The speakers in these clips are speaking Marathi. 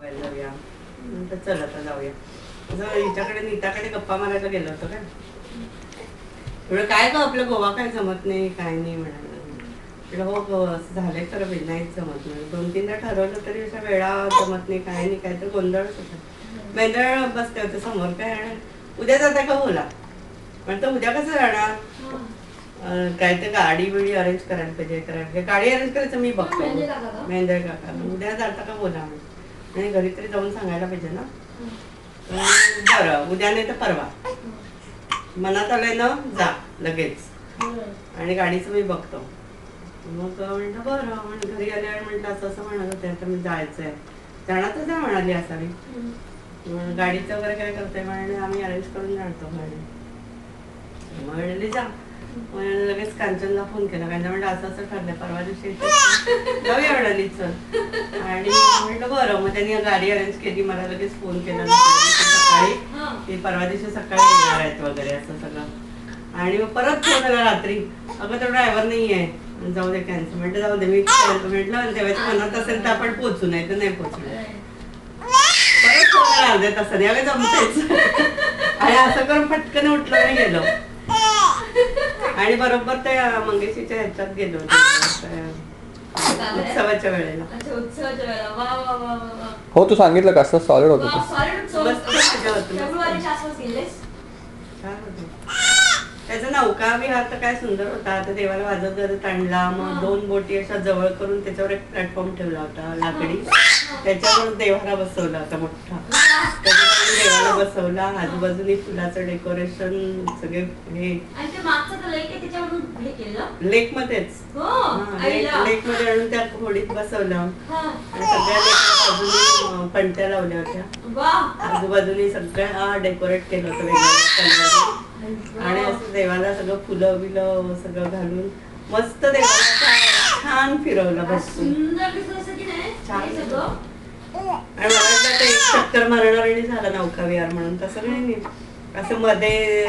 जाऊया तर चल आता जाऊया. हिच्याकडे नीताकडे गप्पा मारायला गेलो होतो काय. एवढं काय ग आपलं गोवा काय जमत नाही काय नाही म्हणाला. हो ग असं झालंय खरं बाई नाहीच जमत नाही. 2-3दा ठरवलं तरी अशा वेळा जमत नाही काय नाही काय तर गोंधळच होता. मेंदळ बसते होते समोर काय आणि उद्या जाता का बोला म्हणतो उद्या कसं जाणार. काय तर गाडी बिडी अरेंज करायला पाहिजे. गाडी अरेंज करायचं मी बघतो मेंदळ काका. उद्या जाता का बोला आणि घरी तरी जाऊन सांगायला पाहिजे ना. बरं उद्या नाही तर परवा मनात आलंय ना जा लगेच आणि गाडीचं मी बघतो. मग म्हटलं बरं म्हणजे घरी आल्यावर म्हटलं असं असं म्हणत होते आता मी जायचंय. जाणार तर जा म्हणाली असावी. गाडीचं वगैरे काय करते म्हणे आम्ही अरेंज करून जाणतो म्हणे. म्हणले जा. लगेच कांचनला फोन केला. कांचन म्हणलं असं असं ठरलंय परवा दिवशी जाऊया म्हणाली चल. आणि म्हटलं बरं मग त्यांनी गाडी अरेंज केली. मला लगेच फोन केला सकाळी की परवा दिवशी सकाळी येणार आहेत वगैरे असं सगळं. आणि मग परत फोन आला रात्री अगं तो ड्रायव्हर नाही आहे जाऊ दे कॅन्सल. म्हटलं जाऊ दे मी म्हटलं तेव्हाच्या मनात असेल तर आपण पोहोचू नाही तर नाही पोहोचणार. परत फोन आला अर्ध्या तासाने अगं जमतेच. आणि असं करून पटकन उठलं आणि गेलो. आणि बरोबर त्या मंगेशीच्या ह्याच्यात गेलो उत्सवाच्या वेळेला. हो तू सांगितलं कसं सॉलिड होतं. त्याचा नौका विहार तर काय सुंदर होता. त्या देवाला वाजत वाजत आणला. मग 2 बोटी अशा जवळ करून त्याच्यावर एक प्लॅटफॉर्म ठेवला होता लाकडी. त्याच्यावर देवाला बसवला होता मोठा. त्याच्यावर देवाला बसवला. आजूबाजूनी फुलाचं डेकोरेशन सगळे हे लेक मध्येच लेक मध्ये आणून त्या होडीत बसवलं. आणि सगळ्या बाजूनी पणत्या लावल्या होत्या. आजूबाजूनी सगळ्या डेकोरेट केलं होतं वेगवेगळ्या. आणि असं देवाला सगळं फुलं बिलं सगळं घालून मस्त देवाला छान फिरवलं बसून. आणि मला वाटतं एक चक्कर मारणार आणि झाला नौका विहार म्हणून. तसं नाही असं मध्ये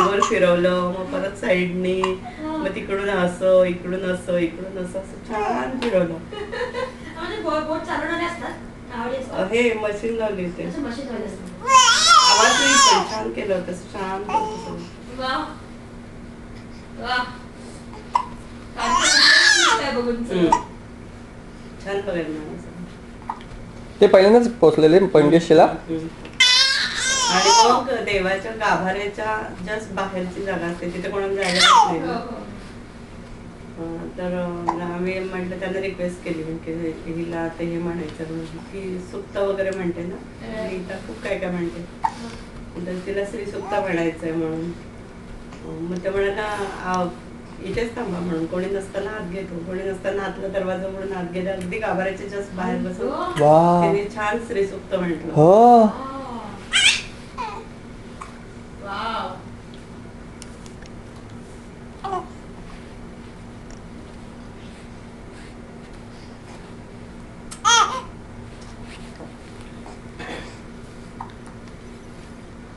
गोल फिरवलं. मग परत साईडनी मग तिकडून असं इकडून असं इकडून असं असं छान फिरवलं. हे मशीन लावली होते. आवाज नाही पण छान केलं होतं छान. छान बघायला ते पहिल्यांदाच पोहोचलेले पंगेशीला. आणि मग देवाच्या गाभाऱ्याच्या जस्ट बाहेरची जागा असते तिथे कोणाला जायला नाही. तर आम्ही म्हटलं त्यांना रिक्वेस्ट केली म्हणजे हिला ते हे म्हणायचं की सुक्त वगैरे म्हणते ना. गीता खूप काय काय म्हणते तर तिला श्री सुक्त म्हणायचंय म्हणून. मग ते म्हणाला इथेच थांबा म्हणून. कोणी नसताना हात घेतो. कोणी नसताना आतला दरवाजा म्हणून हात गेला. अगदी गाभाऱ्याच्या जस्ट बाहेर बसून त्याने छान श्री सुक्त म्हटलं.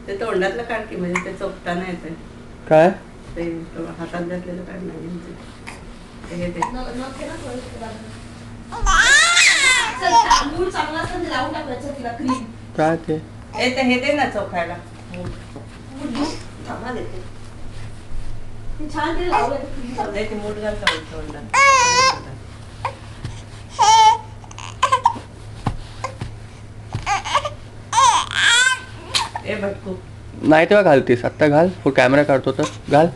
ते तोंडातलं काढ की म्हणजे ते चोपताना येते. काय ते हातात घातलेलं काढ नाही काय ते हे दे ना चोखायला. छान मूठ घालता तोंडात. नाही तेव्हा घालतीस आत्ता घाल. कॅमेरा काढतो तर घाल.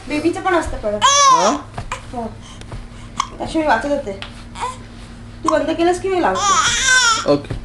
बेबीचं पण असतं कडक. त्याशिवाय वाचत होते. तू बंद केलंस की मी लावते. ओके.